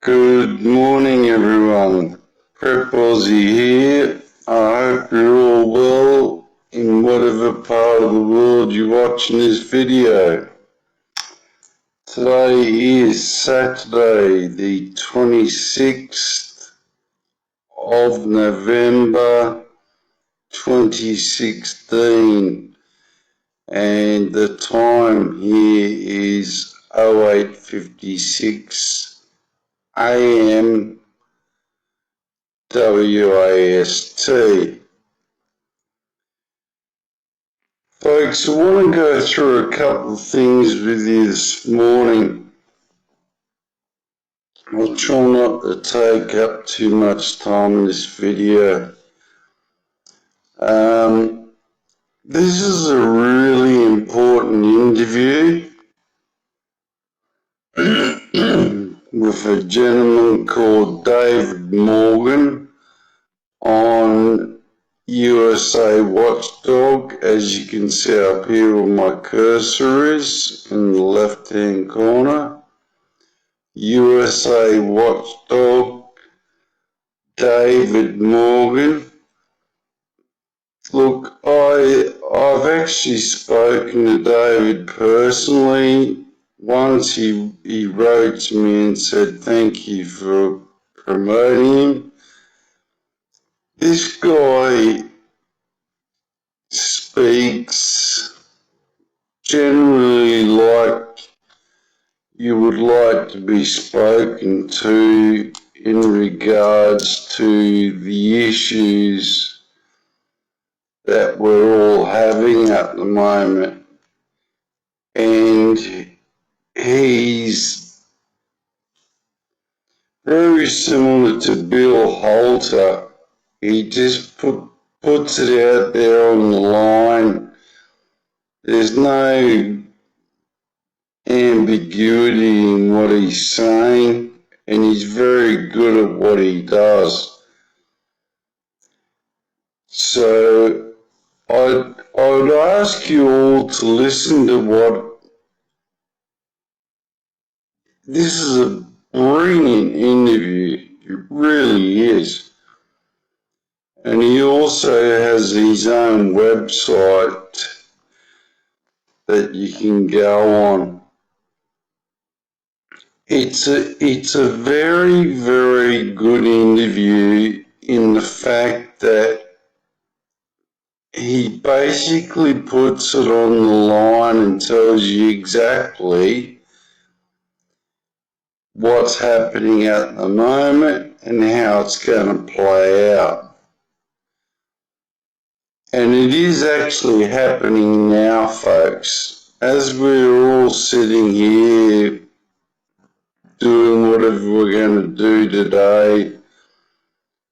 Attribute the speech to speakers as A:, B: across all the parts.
A: Good morning, everyone. Prep Aussie here. I hope you're all well in whatever part of the world you're watching this video. Today is Saturday, the 26th of November 2016, and the time here is 08:56 AM WAST. Folks, I want to go through a couple of things with you this morning. I'll try not to take up too much time in this video. This is a really important interview with a gentleman called David Morgan on USA Watchdog. As you can see up here where my cursor is in the left hand corner, USA Watchdog David Morgan. Look, I've actually spoken to David personally. Once he wrote to me and said thank you for promoting him. This guy speaks generally like you would like to be spoken to in regards to the issues that we're all having at the moment. And he's very similar to Bill Holter. He just puts it out there on the line. There's no ambiguity in what he's saying, and he's very good at what he does. So I would ask you all to listen to what this is. A brilliant interview, it really is. And he also has his own website that you can go on. It's a very, very good interview in the fact that he basically puts it on the line and tells you exactly what's happening at the moment and how it's going to play out. And it is actually happening now, folks. As we're all sitting here doing whatever we're going to do today,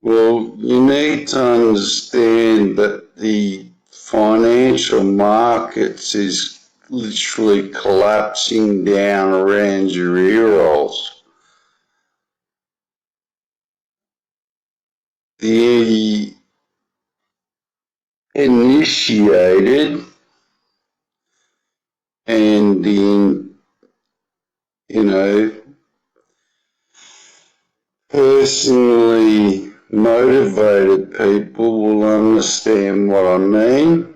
A: well, you need to understand that the financial markets is literally collapsing down around your ear holes. The initiated and the, personally motivated people will understand what I mean.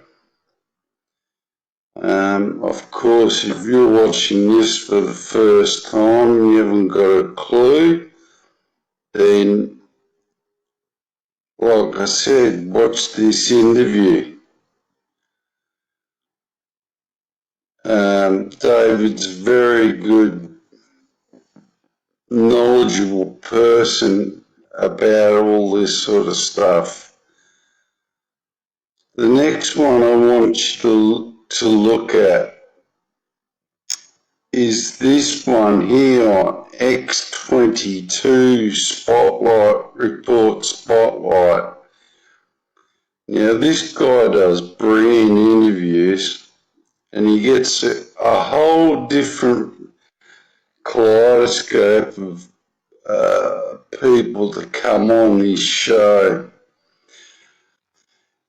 A: Of course, if you're watching this for the first time and you haven't got a clue, then, like I said, watch this interview. David's a very good, knowledgeable person about all this sort of stuff. The next one I want you to look at is this one here on X22 Report Spotlight. Now, this guy does brilliant interviews and he gets a whole different kaleidoscope of people to come on his show.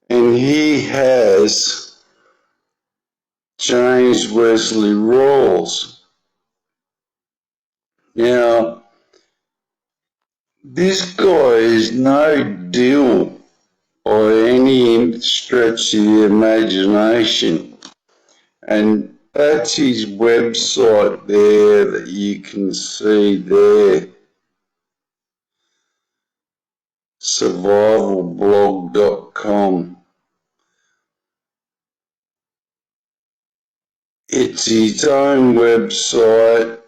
A: And he has James Wesley Rawls. Now, This guy is no deal by any stretch of the imagination. And that's his website there that you can see there, survivalblog.com. It's his own website.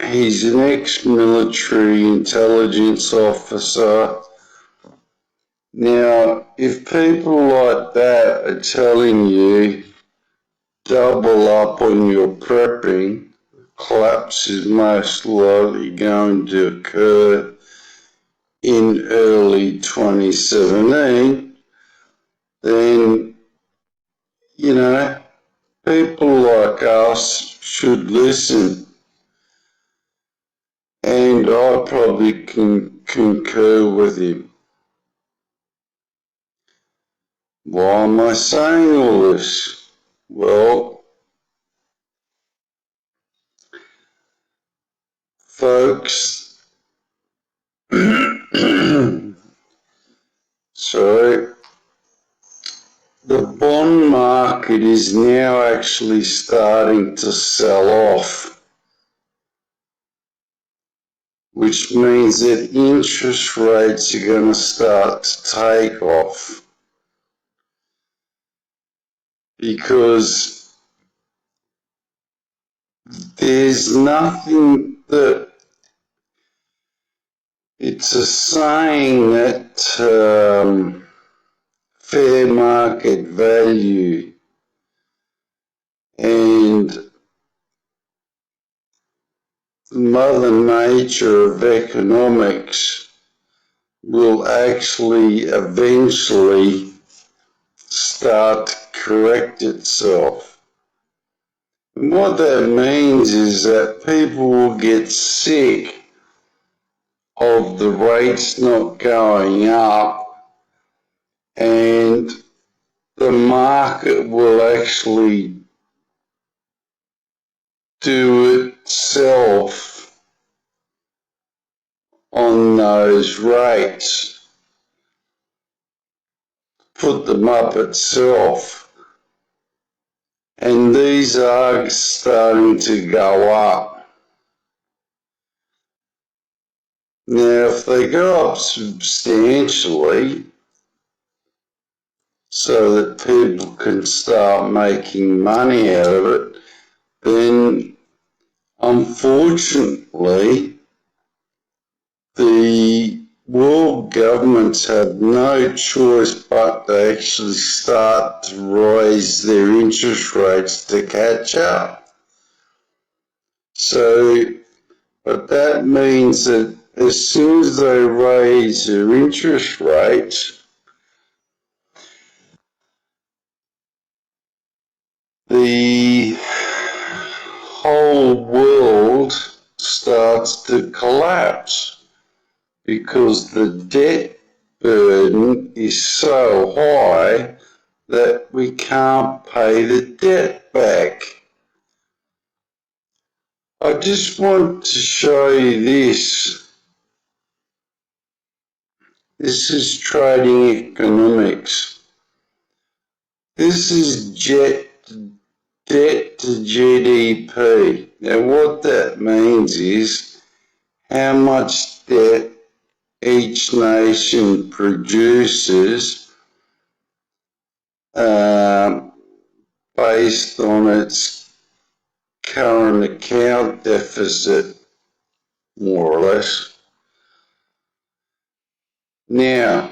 A: He's an ex-military intelligence officer. Now, if people like that are telling you double up on your prepping, collapse is most likely going to occur in early 2017, then, you know, people like us should listen. And I probably can concur with him. Why am I saying all this? Well, folks, so the bond market is now actually starting to sell off, which means that interest rates are going to start to take off, because there's nothing that, it's a saying that fair market value and Mother Nature of economics will actually eventually start to correct itself. And what that means is that people will get sick of the rates not going up, and the market will actually do itself on those rates, put them up itself. And these are starting to go up. Now, if they go up substantially, so that people can start making money out of it, then unfortunately the world governments have no choice but to actually start to raise their interest rates to catch up. So, but that means that as soon as they raise their interest rates, the whole world starts to collapse, because the debt burden is so high that we can't pay the debt back. I just want to show you this. This is trading economics. This is debt to GDP. Now what that means is how much debt each nation produces based on its current account deficit, more or less. Now,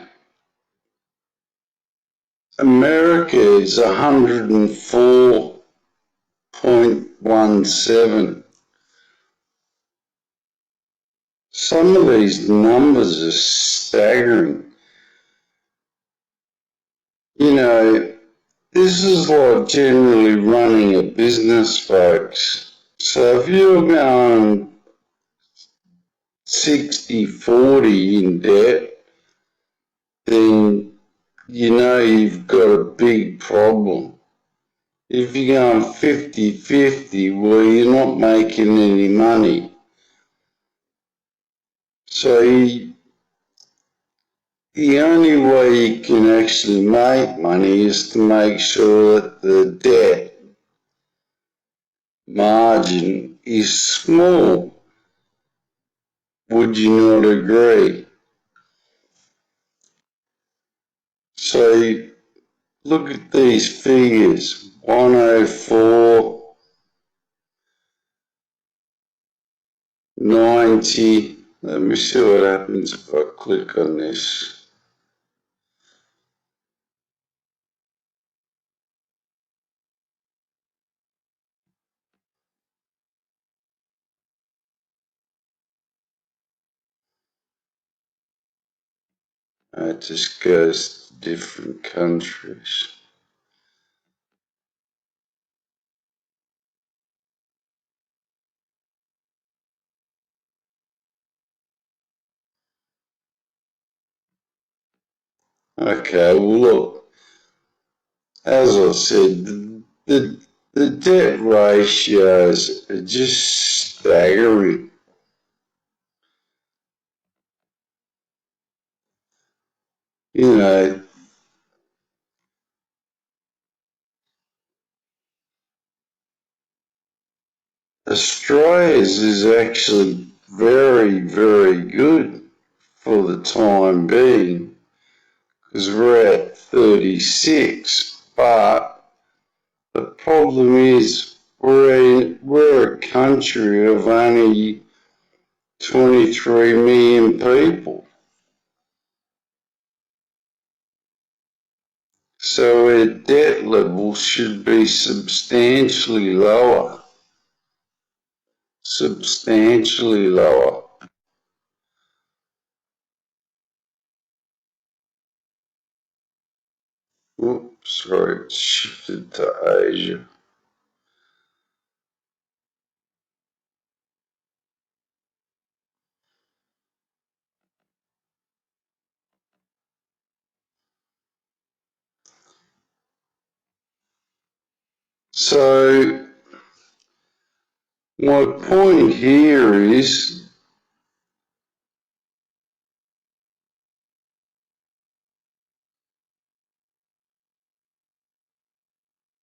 A: America is 104.17. Some of these numbers are staggering. You know, this is like generally running a business, folks. So if you're going 60-40 in debt, then you know you've got a big problem. If you're going 50-50, well, you're not making any money. So the only way you can actually make money is to make sure that the debt margin is small. Would you not agree? So look at these figures, 104, 90. Let me see what happens if I click on this. It just goes to different countries. Okay, well look, as I said, the debt ratios are just staggering. You know, Australia's is actually very, very good for the time being because we're at 36, but the problem is we're a country of only 23 million people. So our debt level should be substantially lower. Substantially lower. Oops, sorry, it's shifted to Asia. So my point here is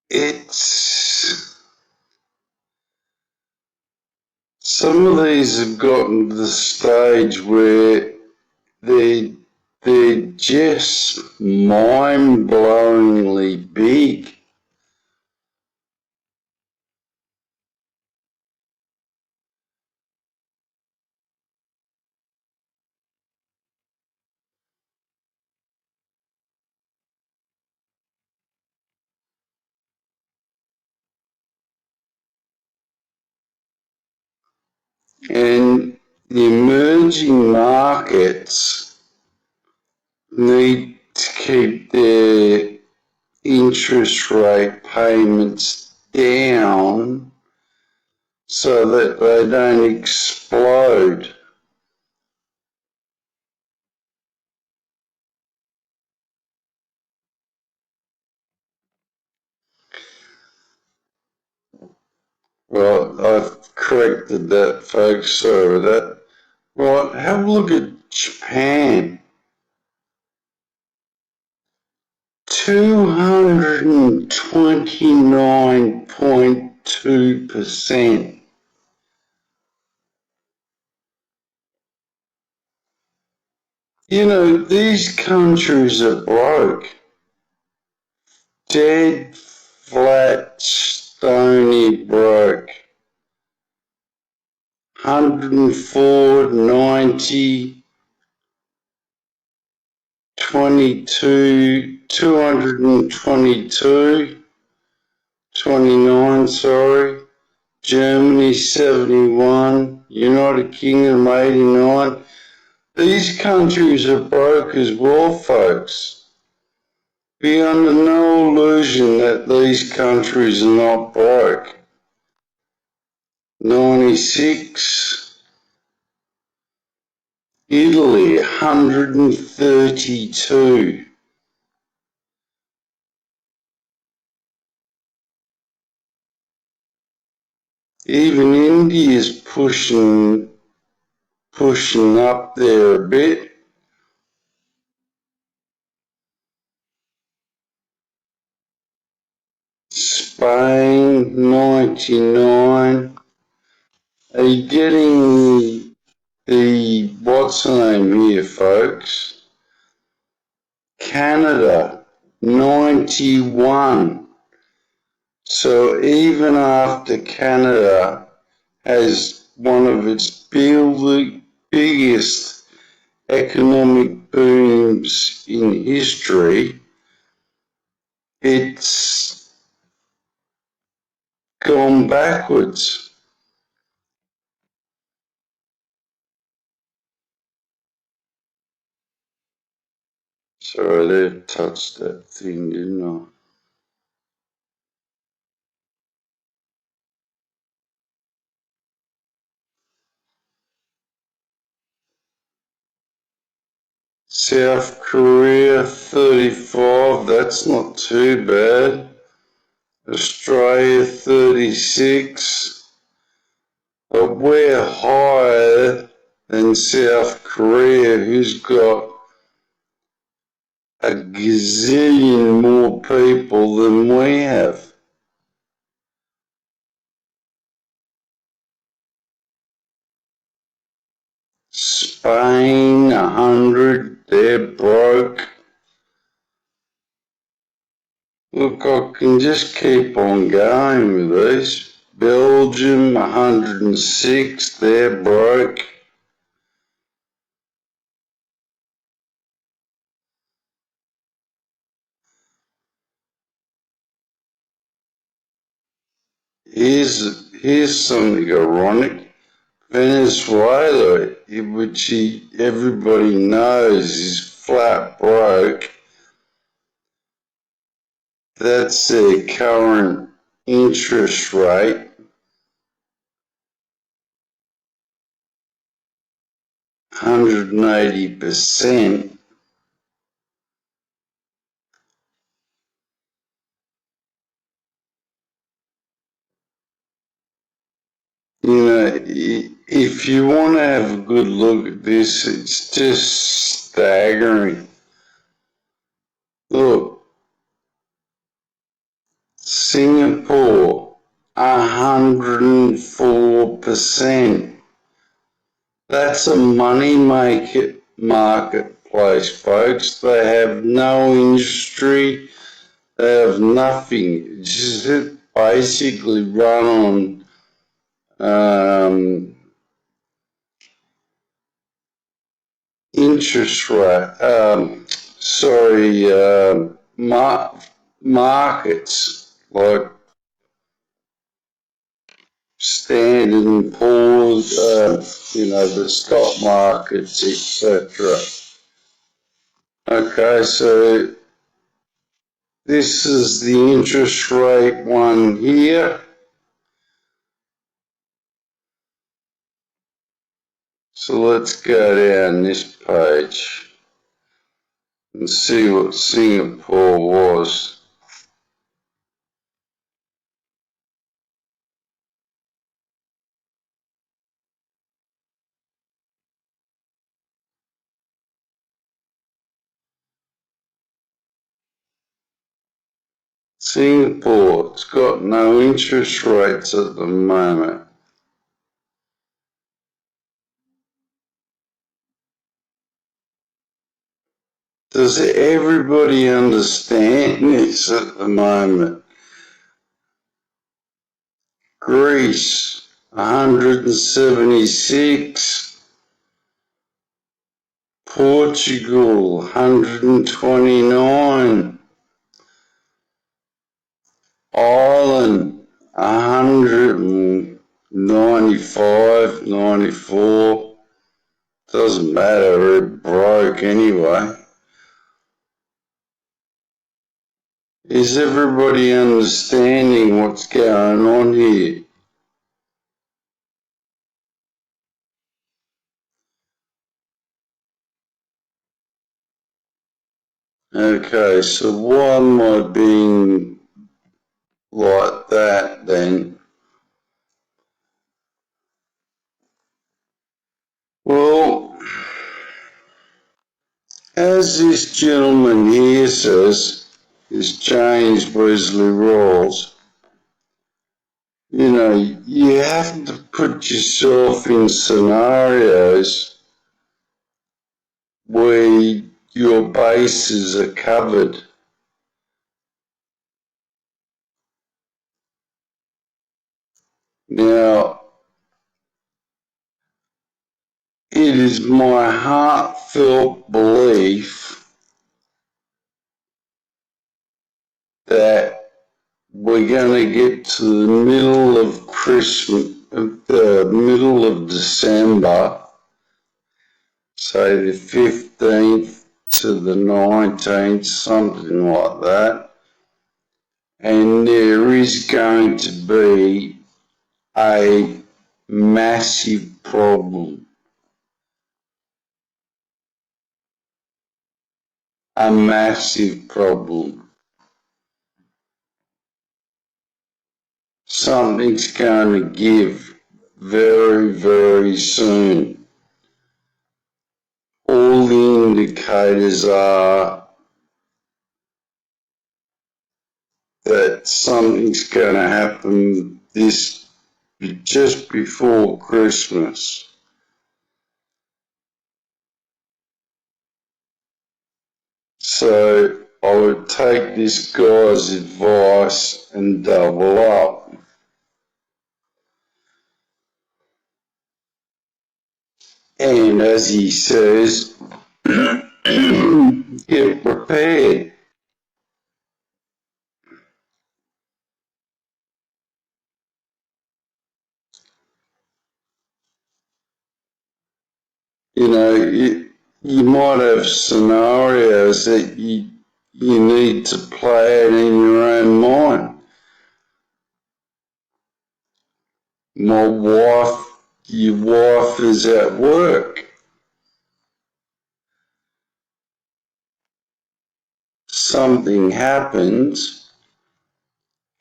A: it's some of these have gotten to the stage where they they're just mind-blowingly big. And the emerging markets need to keep their interest rate payments down so that they don't explode. Well, I've corrected that, folks. Sorry about that. Right, have a look at Japan. 229.2%. You know, these countries are broke. Dead, flat, stony broke. 104, 90, 22, 222, 29, sorry. Germany 71, United Kingdom 89. These countries are broke as well, folks. Be under no illusion that these countries are not broke. 96, Italy 132. Even India's pushing up there a bit. Spain, 99. Are you getting the what's the name here, folks? Canada, 91. So even after Canada has one of its biggest economic booms in history, it's gone backwards. Sorry, they touched that thing, didn't I? South Korea, 35, that's not too bad. Australia, 36, but we're higher than South Korea, who's got a gazillion more people than we have. Spain, 100, they're broke. Look, I can just keep on going with these. Belgium, 106, they're broke. Here's something ironic. Venezuela, which everybody knows is flat broke, that's their current interest rate, 180%. You know, if you want to have a good look at this, it's just staggering. Look, Singapore, 104%. That's a money marketplace, folks. They have no industry. They have nothing. It's just basically run on interest rate. Markets like Standard and Poor's, the stock markets, etc. Okay, so this is the interest rate one here. So let's go down this page and see what Singapore was. Singapore, it's got no interest rates at the moment. Does everybody understand this at the moment? Greece, 176. Portugal, 129. Ireland, 195, 94. Doesn't matter, it broke anyway. Is everybody understanding what's going on here? Okay, so why am I being like that then? Well, as this gentleman here says, is James Wesley Rawls, you have to put yourself in scenarios where your bases are covered. Now, it is my heartfelt belief that we're going to get to the middle of Christmas, the middle of December, say the 15th to the 19th, something like that, and there is going to be a massive problem. A massive problem. Something's going to give very, very soon. All the indicators are that something's going to happen just before Christmas. So I would take this guy's advice and double up. And as he says, get prepared. You might have scenarios that you need to play out in your own mind. Your wife is at work. Something happens.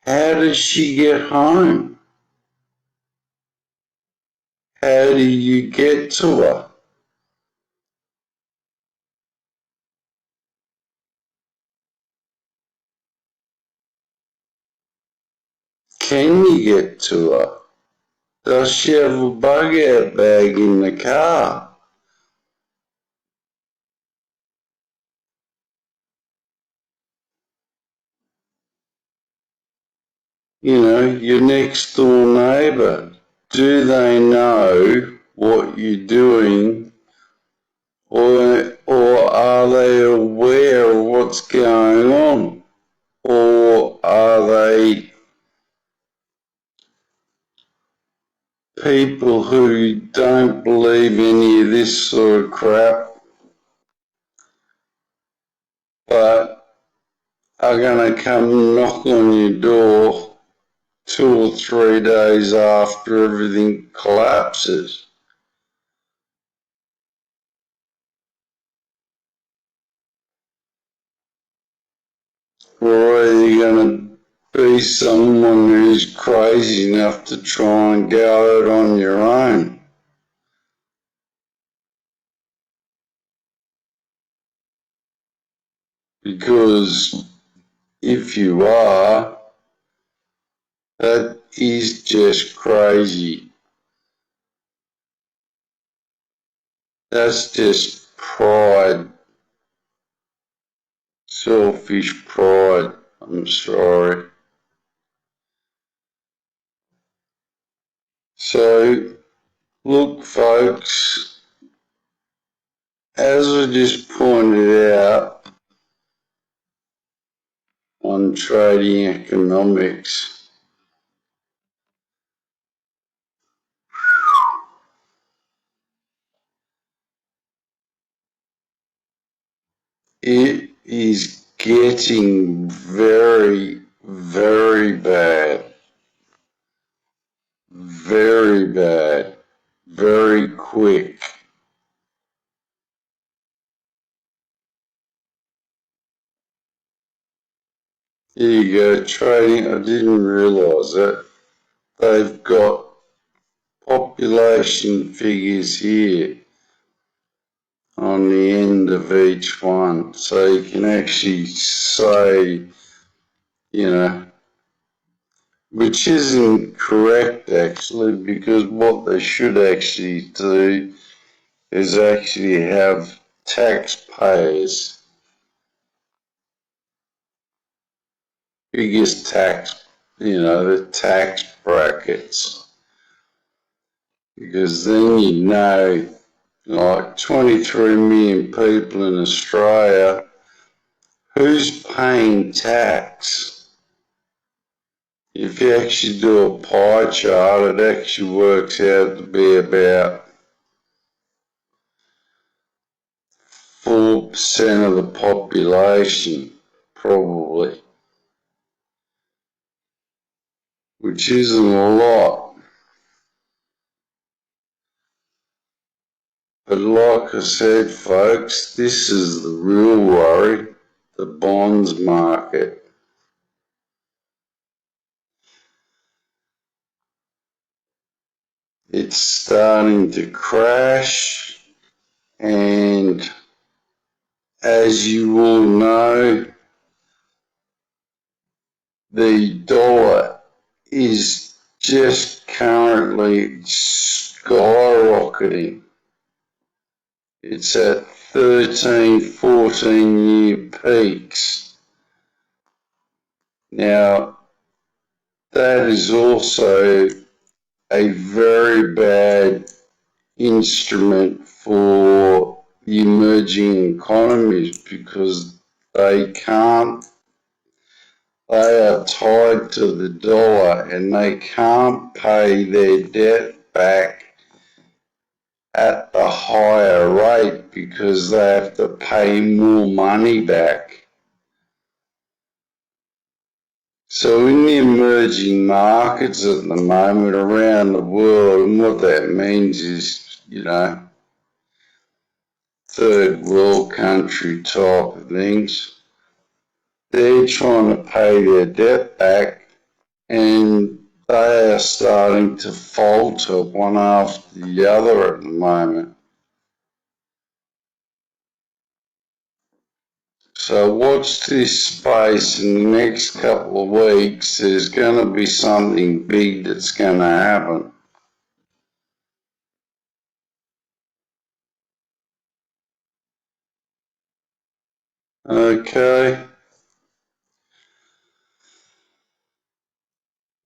A: How does she get home? How do you get to her? Can you get to her? Does she have a bug out bag in the car? Your next door neighbour. Do they know what you're doing, or are they aware of what's going on? Or are they people who don't believe any of this sort of crap, but are going to come knock on your door 2 or 3 days after everything collapses? Or are you going to be someone who's crazy enough to try and go out on your own? Because if you are, that is just crazy. That's just pride. Selfish pride. I'm sorry. So, look, folks, as I just pointed out on trading economics, it is getting very, very bad. Very bad. Very quick. Here you go, trading. I didn't realise that. They've got population figures here on the end of each one. So you can actually say, you know, which isn't correct actually, because what they should actually do is actually have taxpayers, biggest tax, the tax brackets, because then you know, like 23 million people in Australia, who's paying tax? If you actually do a pie chart, it actually works out to be about 4% of the population, probably, which isn't a lot. But like I said, folks, this is the real worry, the bonds market. It's starting to crash, and as you all know, the dollar is just currently skyrocketing. It's at 13, 14-year peaks. Now, that is also a very bad instrument for the emerging economies, because they are tied to the dollar and they can't pay their debt back at the higher rate because they have to pay more money back. So in the emerging markets at the moment around the world, and what that means is, third world country type of things, they're trying to pay their debt back, and they are starting to falter one after the other at the moment. So watch this space in the next couple of weeks. There's going to be something big that's going to happen. Okay.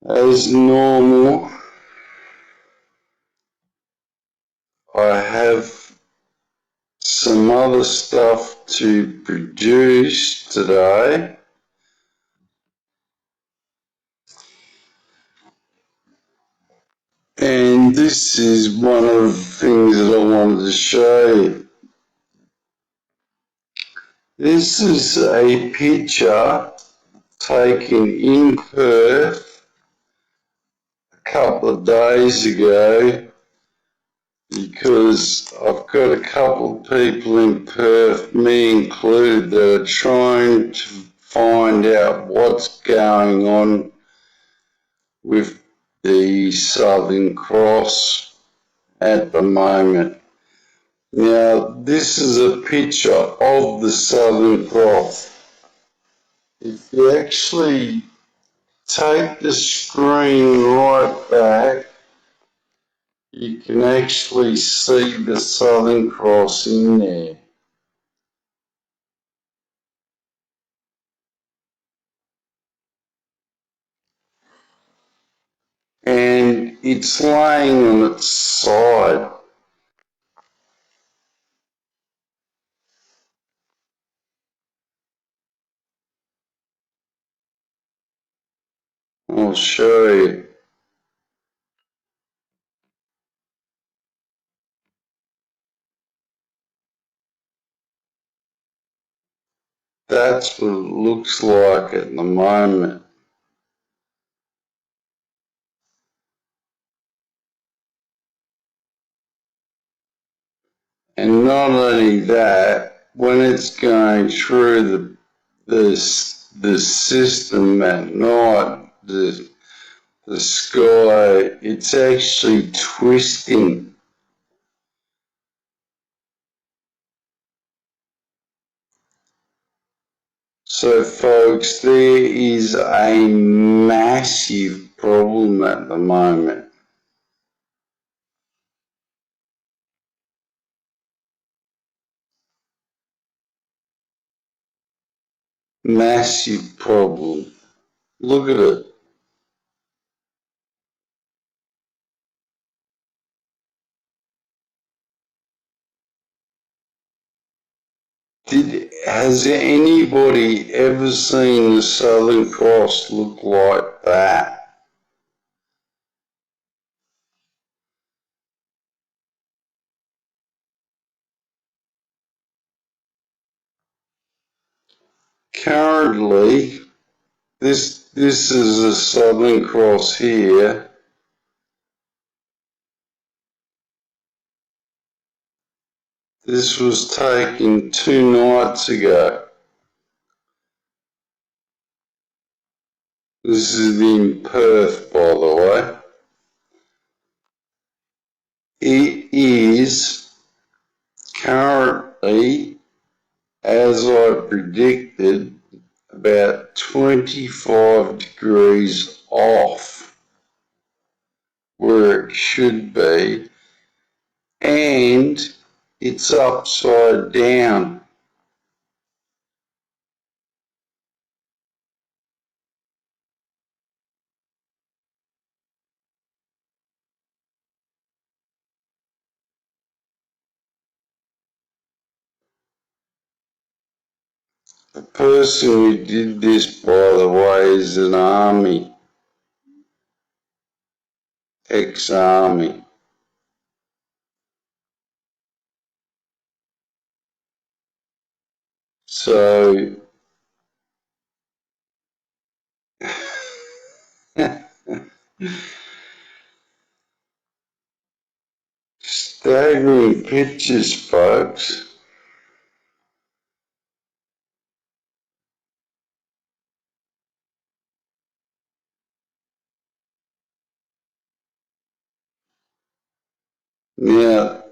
A: As normal, I have some other stuff to produce today. And this is one of the things that I wanted to show you. This is a picture taken in Perth a couple of days ago, because I've got a couple of people in Perth, me included, that are trying to find out what's going on with the Southern Cross at the moment. Now, this is a picture of the Southern Cross. If you actually take the screen right back, you can actually see the Southern Cross in there. And it's laying on its side. I'll show you. That's what it looks like at the moment. And not only that, when it's going through the system at night, the sky, it's actually twisting. So folks, there is a massive problem at the moment. Massive problem. Look at it. Has anybody ever seen the Southern Cross look like that? Currently, this is a Southern Cross here. This was taken 2 nights ago. This is in Perth, by the way. It is currently, as I predicted, about 25 degrees off where it should be, and it's upside down. The person who did this, by the way, is an army, ex-army. So, staggering pictures, folks. Now,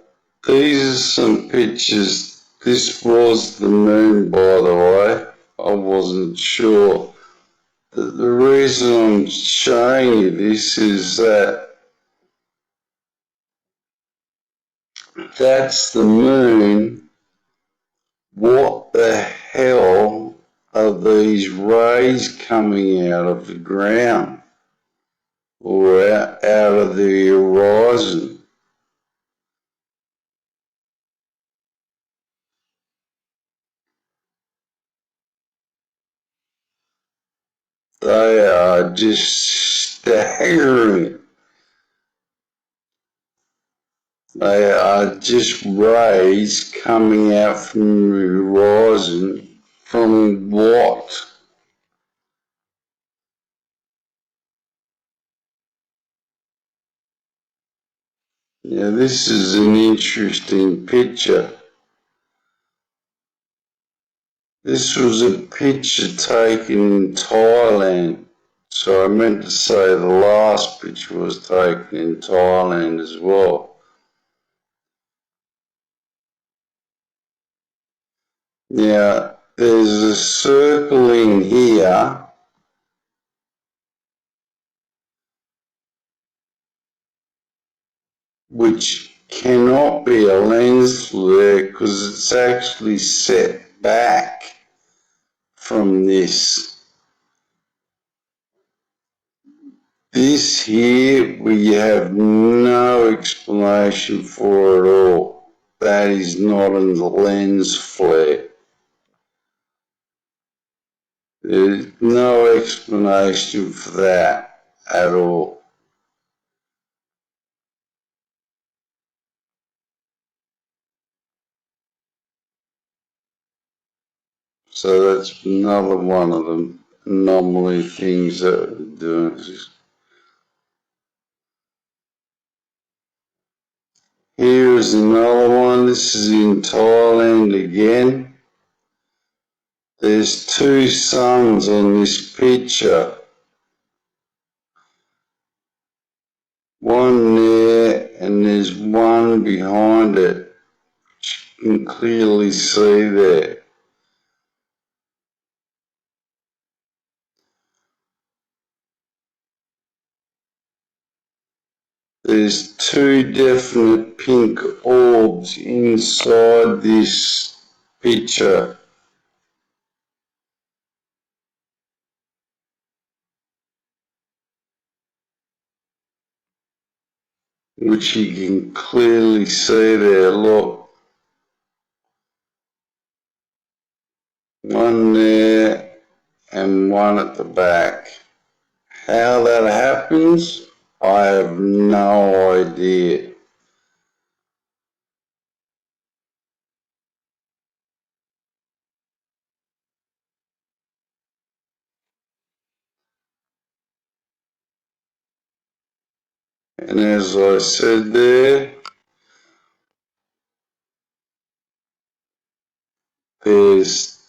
A: these are some pictures. This was the moon, by the way. I wasn't sure. The reason I'm showing you this is that that's the moon. What the hell are these rays coming out of the ground or out of the horizon? They are just staggering. They are just rays coming out from the horizon from what? Now this is an interesting picture. This was a picture taken in Thailand. So I meant to say the last picture was taken in Thailand as well. Now there's a circle in here which cannot be a lens flare because it's actually set back from this. This here we have no explanation for at all. That is not a lens flare. There's no explanation for that at all. So that's another one of the anomaly things that we're doing. Here is another one. This is in Thailand again. There's two suns on this picture. One there and there's one behind it. You can clearly see there. there's two definite pink orbs inside this picture. Which you can clearly see there, look. One there and one at the back. How that happens, I have no idea. And as I said there's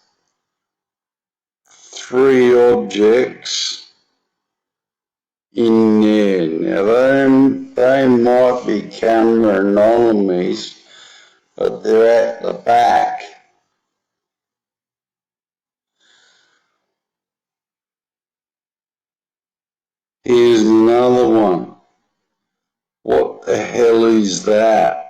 A: three objects in there. Now they might be camera anomalies, but they're at the back. Here's another one. What the hell is that?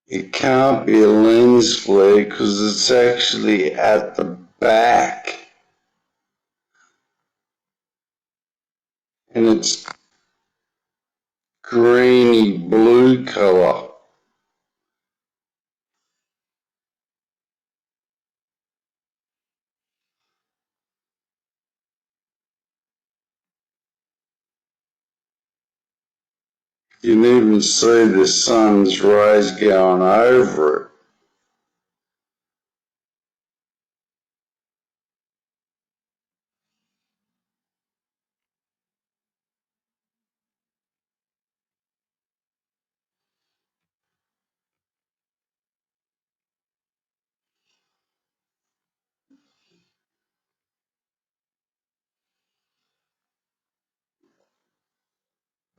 A: It can't be a lens flare because it's actually at the back. And it's greeny blue colour. You can even see the sun's rays going over it.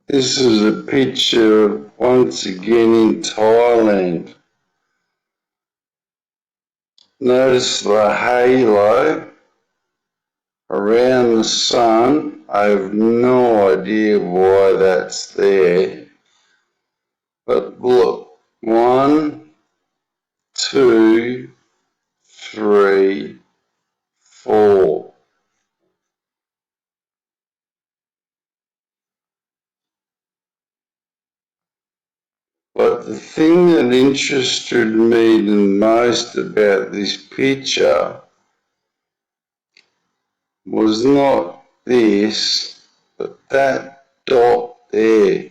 A: This is a picture once again in Thailand. Notice the halo around the sun. I have no idea why that's there. But look, 1, 2, 3, 4. But the thing that interested me the most about this picture was not this, but that dot there,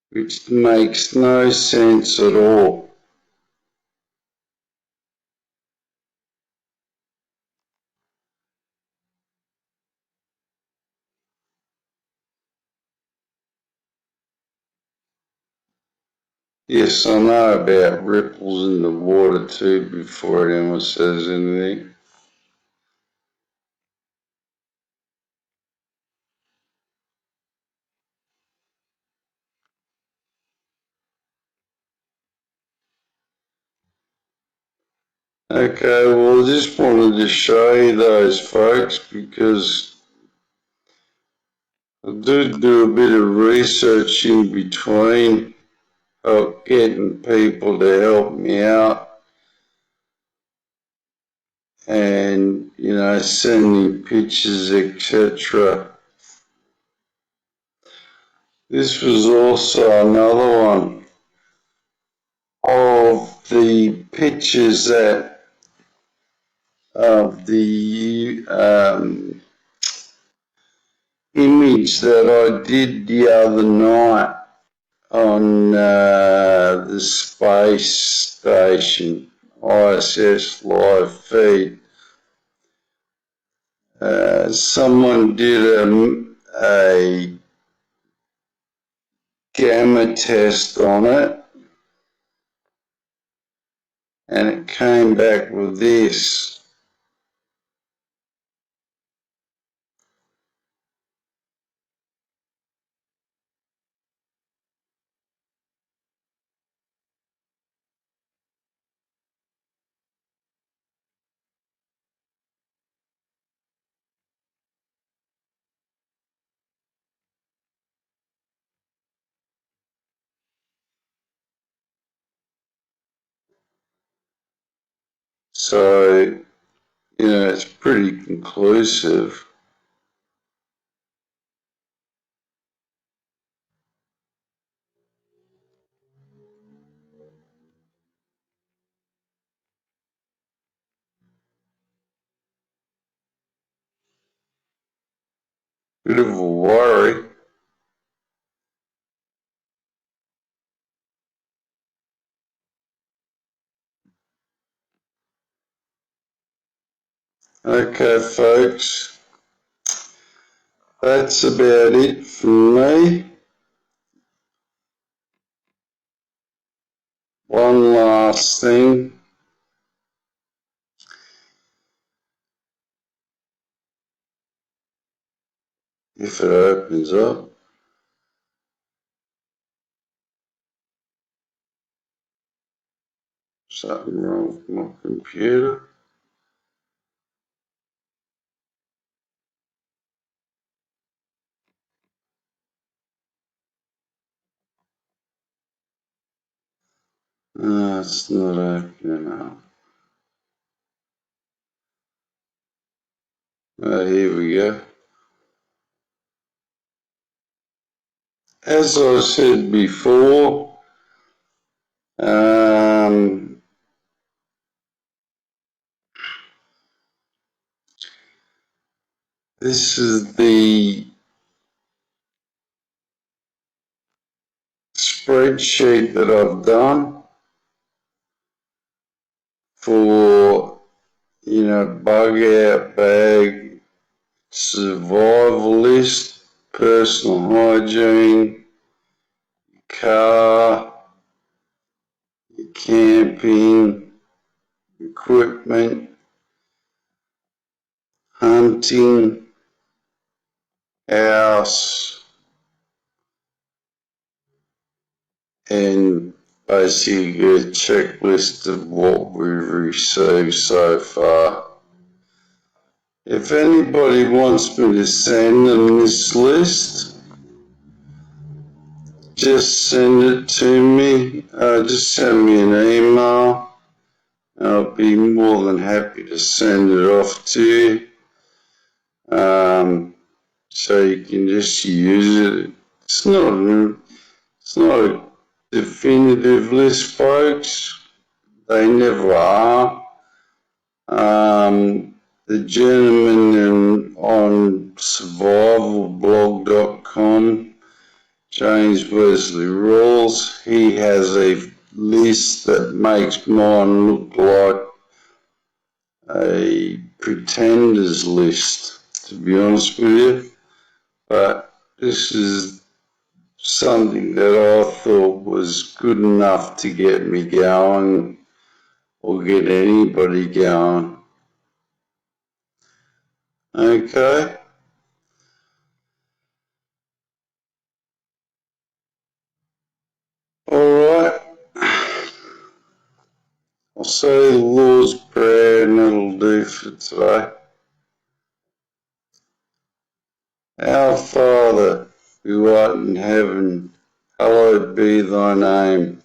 A: which makes no sense at all. Yes, I know about ripples in the water too before anyone says anything. Okay, well I just wanted to show you those folks because I do a bit of research in between of getting people to help me out and, you know, sending pictures, etc. This was also another one of the pictures that of the image that I did the other night on the space station ISS live feed. Someone did a gamma test on it and it came back with this. So, it's pretty conclusive. Bit of a worry. Okay, folks, that's about it from me. One last thing. If it opens up. Something wrong with my computer. No, it's not opening up. Oh, here we go. As I said before, this is the spreadsheet that I've done for, bug out bag, survival list, personal hygiene, car, camping, equipment, hunting, house, and basically a checklist of what we've received so far. If anybody wants me to send them this list, just send it to me. Just send me an email. I'll be more than happy to send it off to you. So you can just use it. It's not a definitive list, folks. They never are. The gentleman on survivalblog.com, James Wesley Rawls, he has a list that makes mine look like a pretender's list, to be honest with you. But this is something that I thought was good enough to get me going or get anybody going. Okay? Alright. I'll say the Lord's Prayer and that'll do for today. Our Father, who art in heaven, hallowed be thy name.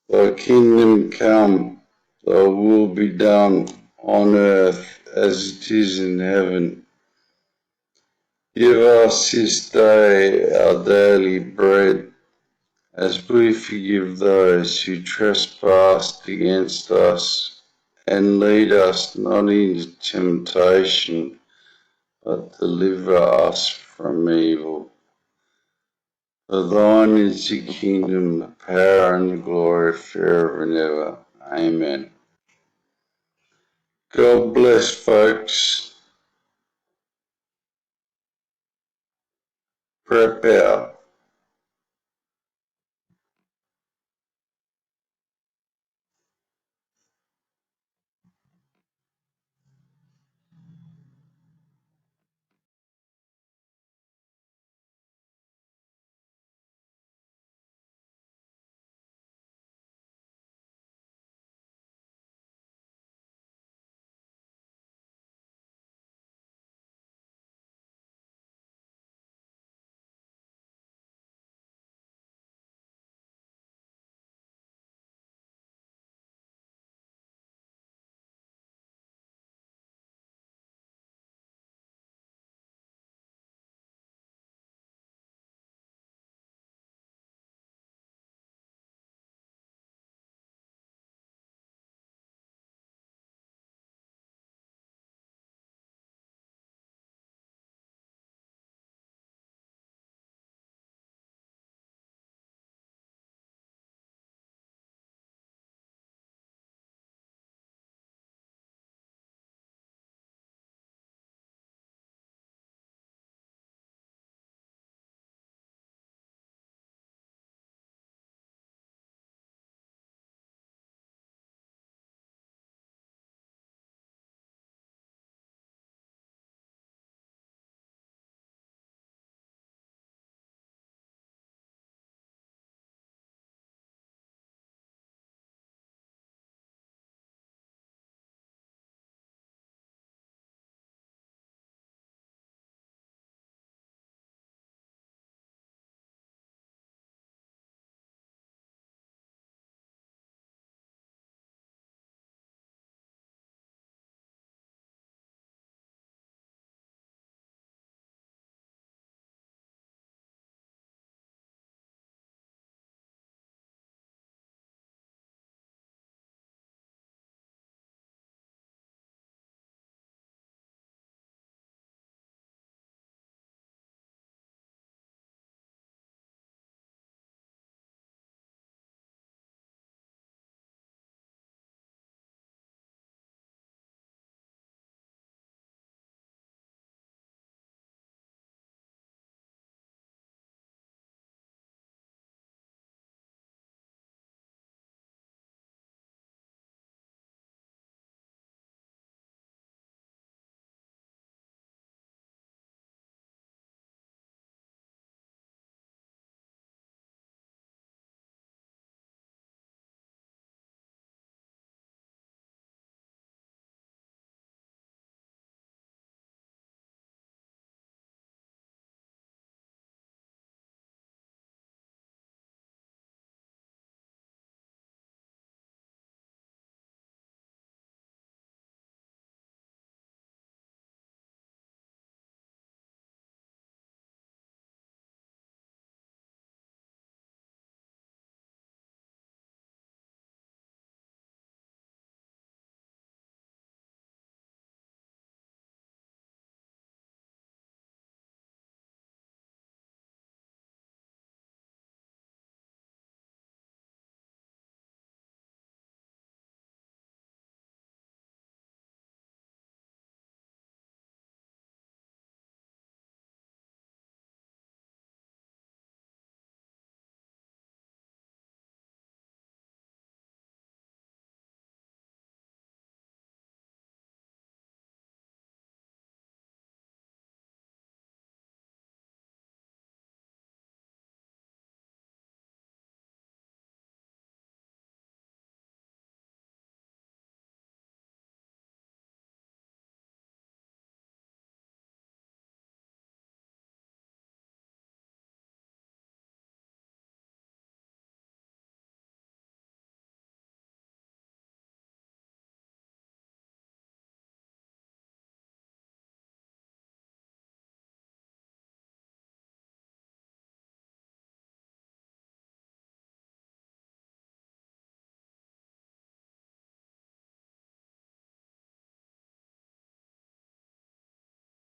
A: Thy kingdom come, thy will be done on earth as it is in heaven. Give us this day our daily bread, as we forgive those who trespass against us, and lead us not into temptation, but deliver us from evil. For thine is the kingdom, the power, and the glory forever and ever. Amen. God bless, folks. Prep out.